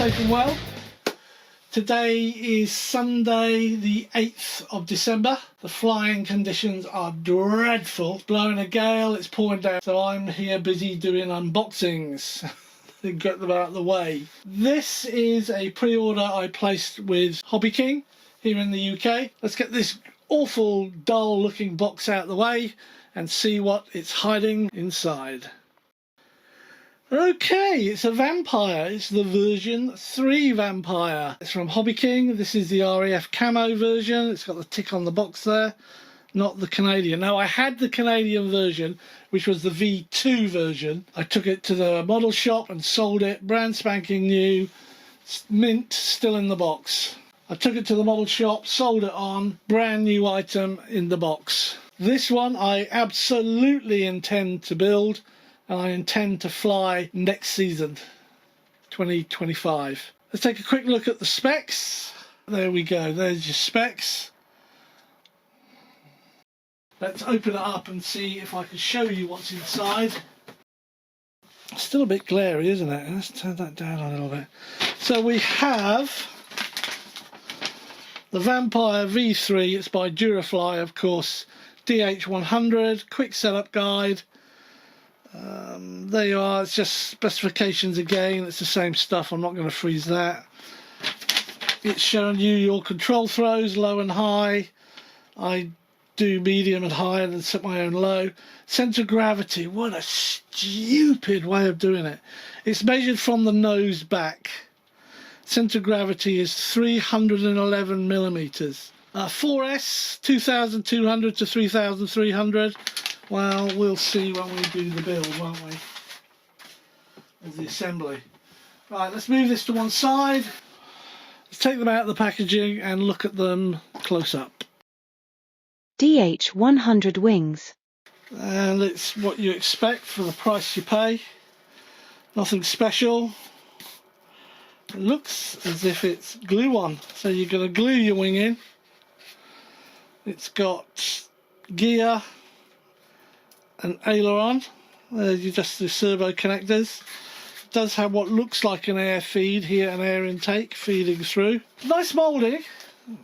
safe and well. Today is Sunday the 8th of December. The flying conditions are dreadful. Blowing a gale, it's pouring down. So I'm here busy doing unboxings to get them out of the way. This is a pre-order I placed with Hobby King here in the UK. Let's get this awful dull looking box out of the way and see what it's hiding inside. Okay, it's a vampire. It's the version 3 vampire. It's from Hobby King. This is the RAF camo version. It's got the tick on the box there, not the Canadian. Now, I had the Canadian version, which was the V2 version. I took it to the model shop and sold it, brand spanking new, mint, still in the box. I took it to the model shop, sold it on, brand new item in the box. This one I absolutely intend to build. And I intend to fly next season, 2025. Let's take a quick look at the specs. There we go, there's your specs. Let's open it up and see if I can show you what's inside. It's still a bit glary, isn't it? Let's turn that down a little bit. So we have the Vampire V3, it's by Durafly, of course, DH100, quick setup guide. There you are, it's just specifications again, it's the same stuff, I'm not going to freeze that. It's showing you your control throws, low and high. I do medium and high and then set my own low. Centre of gravity, what a stupid way of doing it. It's measured from the nose back. Centre of gravity is 311 millimeters. 4S, 2200 to 3300. Well, we'll see when we do the build, won't we? Of the assembly. Right, let's move this to one side. Let's take them out of the packaging and look at them close up. DH100 wings. And it's what you expect for the price you pay. Nothing special. It looks as if it's glue on. So you're going to glue your wing in. It's got gear and aileron. There's just the servo connectors. It does have what looks like an air feed here, an air intake feeding through. Nice moulding.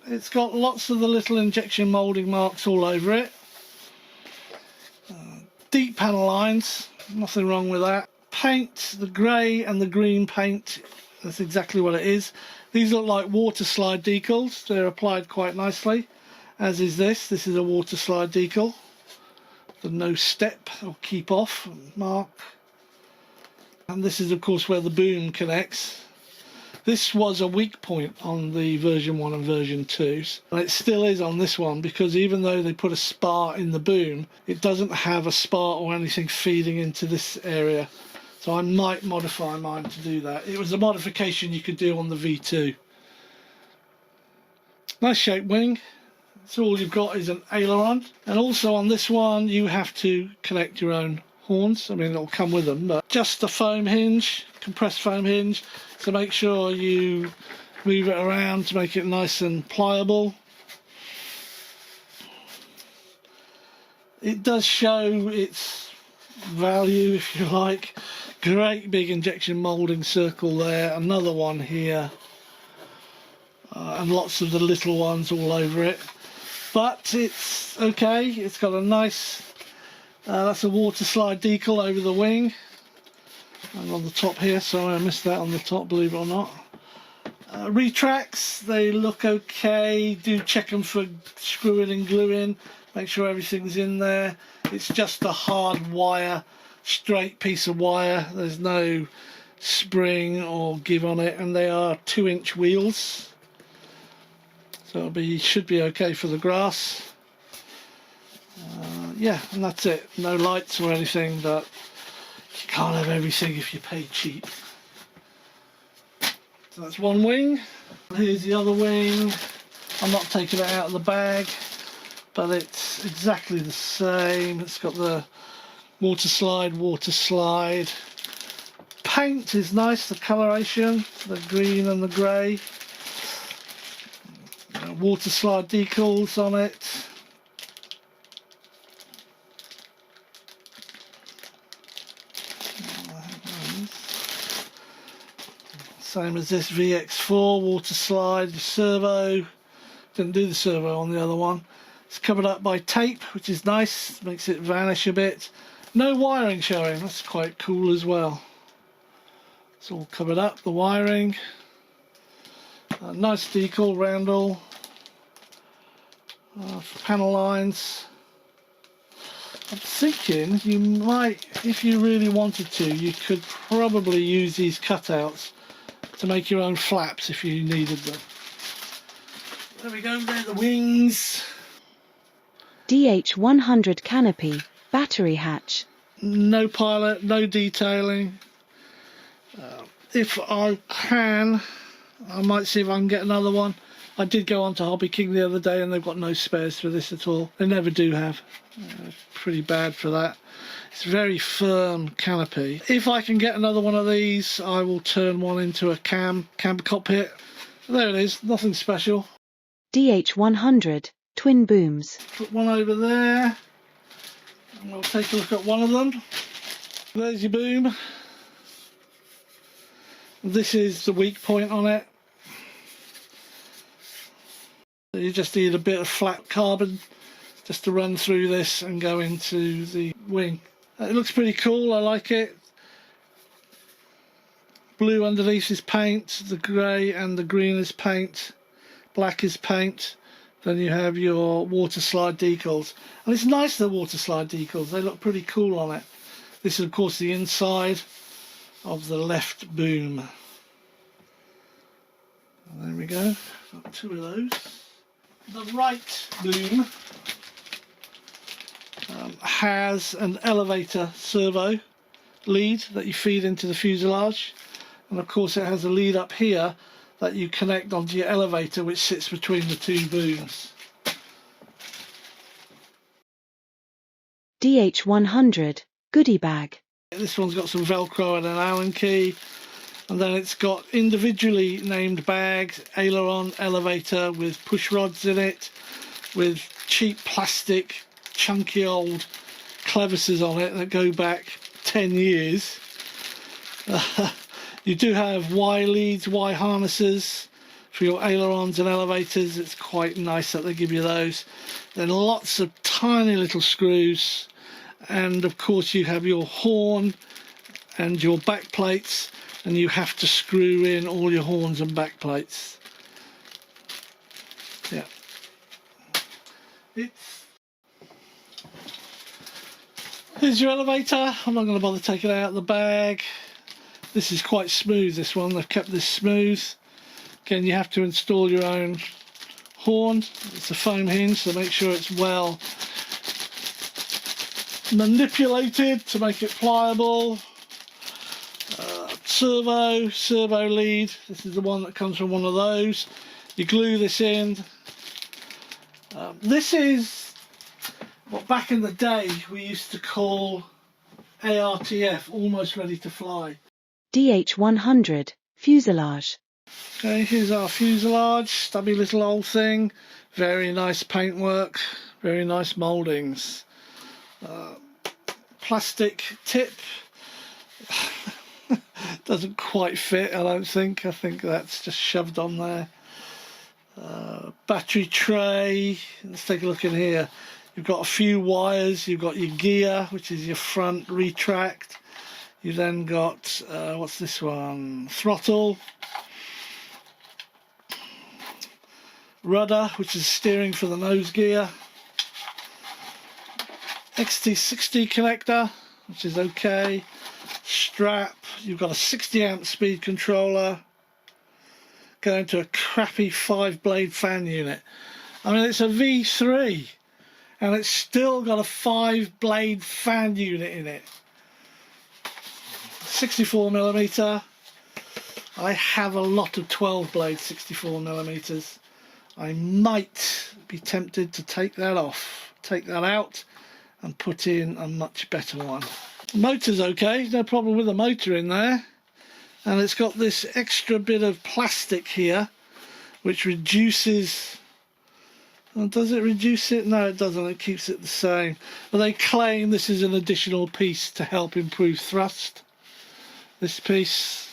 It's got lots of the little injection moulding marks all over it. Deep panel lines, nothing wrong with that. Paint, the grey and the green paint, that's exactly what it is. These look like water slide decals. They're applied quite nicely, as is this. This is a water slide decal. The no step or keep off mark. And this is of course where the boom connects. This was a weak point on the version 1 and version 2s, and it still is on this one, because even though they put a spar in the boom, it doesn't have a spar or anything feeding into this area. So I might modify mine to do that. It was a modification you could do on the V2. Nice shaped wing. So all you've got is an aileron, and also on this one you have to connect your own horns. I mean, it'll come with them, but just a foam hinge, compressed foam hinge, so make sure you move it around to make it nice and pliable. It does show its value, if you like. Great big injection moulding circle there, another one here, and lots of the little ones all over it. But it's okay, it's got a nice, that's a water slide decal over the wing. And on the top here, sorry I missed that on the top, believe it or not. Retracts, they look okay, do check them for screwing and gluing, make sure everything's in there. It's just a hard wire, straight piece of wire, there's no spring or give on it, and they are 2-inch wheels. So should be okay for the grass. Yeah, and that's it. No lights or anything, but you can't have everything if you pay cheap. So that's one wing. Here's the other wing. I'm not taking it out of the bag, but it's exactly the same. It's got the water slide. Paint is nice, the coloration, the green and the grey. Water slide decals on it. Same as this VX4 water slide. The servo, didn't do the servo on the other one. It's covered up by tape, which is nice, makes it vanish a bit. No wiring showing, that's quite cool as well. It's all covered up, the wiring. Nice decal roundel for panel lines. I'm thinking you might, if you really wanted to, you could probably use these cutouts to make your own flaps if you needed them. There we go, there are the wings. DH100 canopy, battery hatch. No pilot, no detailing. If I can, I might see if I can get another one. I did go on to Hobby King the other day and they've got no spares for this at all. They never do have. Pretty bad for that. It's a very firm canopy. If I can get another one of these, I will turn one into a camber cockpit. There it is, nothing special. DH100, twin booms. Put one over there. And we'll take a look at one of them. There's your boom. This is the weak point on it. So you just need a bit of flat carbon just to run through this and go into the wing. It looks pretty cool, I like it. Blue underneath is paint, the grey and the green is paint, black is paint. Then you have your water slide decals. And it's nice, the water slide decals, they look pretty cool on it. This is of course the inside of the left boom. And there we go, got two of those. The right boom has an elevator servo lead that you feed into the fuselage, and of course it has a lead up here that you connect onto your elevator, which sits between the two booms. DH100 goodie bag. This one's got some Velcro and an Allen key, and then it's got individually named bags, aileron, elevator with push rods in it, with cheap plastic, chunky old clevises on it that go back 10 years. You do have Y leads, Y harnesses for your ailerons and elevators. It's quite nice that they give you those. Then lots of tiny little screws, and of course you have your horn and your back plates, and you have to screw in all your horns and back plates. Yeah. Here's your elevator. I'm not going to bother taking it out of the bag. This is quite smooth, this one. They've kept this smooth. Again, you have to install your own horn. It's a foam hinge, so make sure it's well manipulated to make it pliable. Servo lead. This is the one that comes from one of those. You glue this in. This is what back in the day we used to call ARTF, almost ready to fly. DH100 fuselage. Okay, here's our fuselage, stubby little old thing. Very nice paintwork, very nice mouldings. Plastic tip. Doesn't quite fit, I don't think. I think that's just shoved on there. Battery tray. Let's take a look in here. You've got a few wires. You've got your gear, which is your front retract. You've then got, what's this one? Throttle. Rudder, which is steering for the nose gear. XT60 connector, which is okay. Strap. You've got a 60 amp speed controller. Going to a crappy 5-blade fan unit. I mean, it's a V3 and it's still got a 5-blade fan unit in it. 64mm. I have a lot of 12-blade 64mm. I might be tempted to take that off, take that out and put in a much better one. The motor's okay, no problem with the motor in there. And it's got this extra bit of plastic here which reduces, well, does it reduce it? No, it doesn't, it keeps it the same. But they claim this is an additional piece to help improve thrust. This piece,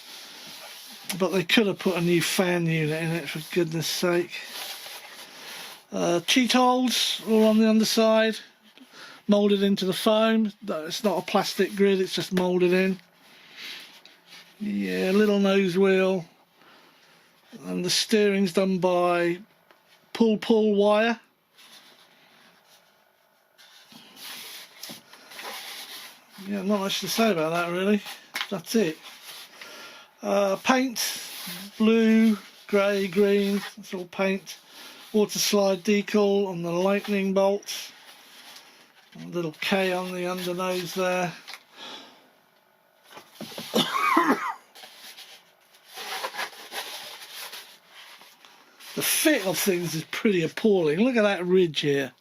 but they could have put a new fan unit in it, for goodness sake. Cheat holes all on the underside, moulded into the foam. It's not a plastic grid, it's just moulded in. Yeah, little nose wheel, and the steering's done by pull wire. Yeah, not much to say about that really. That's it. Paint, blue, grey, green, that's all paint. Water slide decal on the lightning bolts. A little K on the undernose there. The fit of things is pretty appalling. Look at that ridge here.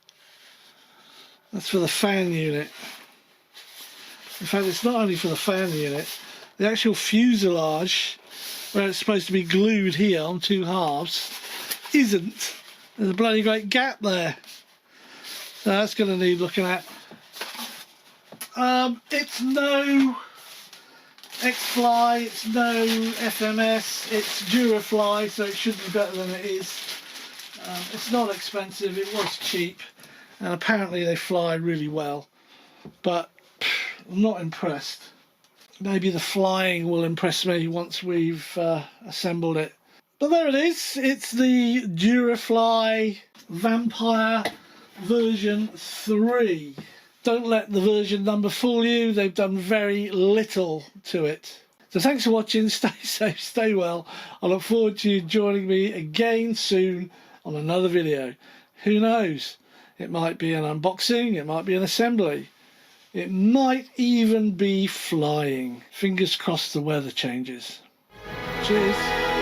That's for the fan unit. In fact, it's not only for the fan unit. The actual fuselage, where it's supposed to be glued here on two halves, isn't. There's a bloody great gap there. So that's going to need looking at. It's no X-Fly, it's no FMS, it's Durafly, so it should be better than it is. It's not expensive, it was cheap, and apparently they fly really well, but I'm not impressed. Maybe the flying will impress me once we've assembled it. But there it is, it's the Durafly Vampire version 3. Don't let the version number fool you, they've done very little to it. So thanks for watching, stay safe, stay well. I look forward to you joining me again soon on another video. Who knows, it might be an unboxing, it might be an assembly. It might even be flying. Fingers crossed the weather changes. Cheers.